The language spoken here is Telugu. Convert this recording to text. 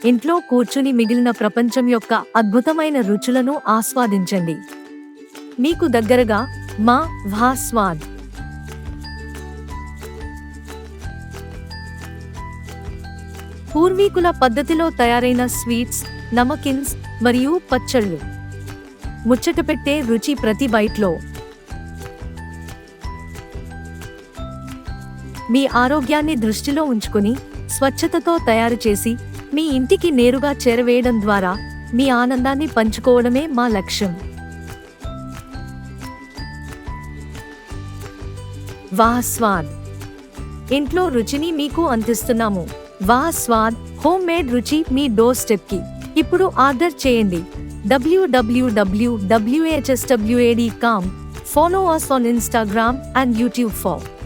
ఇంట్లో కూర్చుని మిగిలిన ప్రపంచం యొక్క అద్భుతమైన రుచులను ఆస్వాదించండి. మీకు దగ్గరగా మా వా స్వాద్. పూర్వీకుల పద్ధతిలో తయారైన స్వీట్స్, నమకిన్స్ మరియు పచ్చళ్ళు. ముచ్చటపెట్టే రుచి ప్రతి బైట్లో. మీ ఆరోగ్యాన్ని దృష్టిలో ఉంచుకుని స్వచ్ఛతతో తయారు చేసి మీ ఇంటికి నేరుగా చేరవేయడం ద్వారా మీ ఆనందాన్ని పంచుకోవడమే మా లక్ష్యం. వా స్వాద్. ఇంట్లో రుచిని మీకు అందిస్తున్నాము. వా స్వాద్ హోమ్ మేడ్ రుచి మీ డోర్ స్టెప్ కి. ఇప్పుడు ఆర్డర్ చేయండి. www.whswad.com. Follow us on Instagram and YouTube for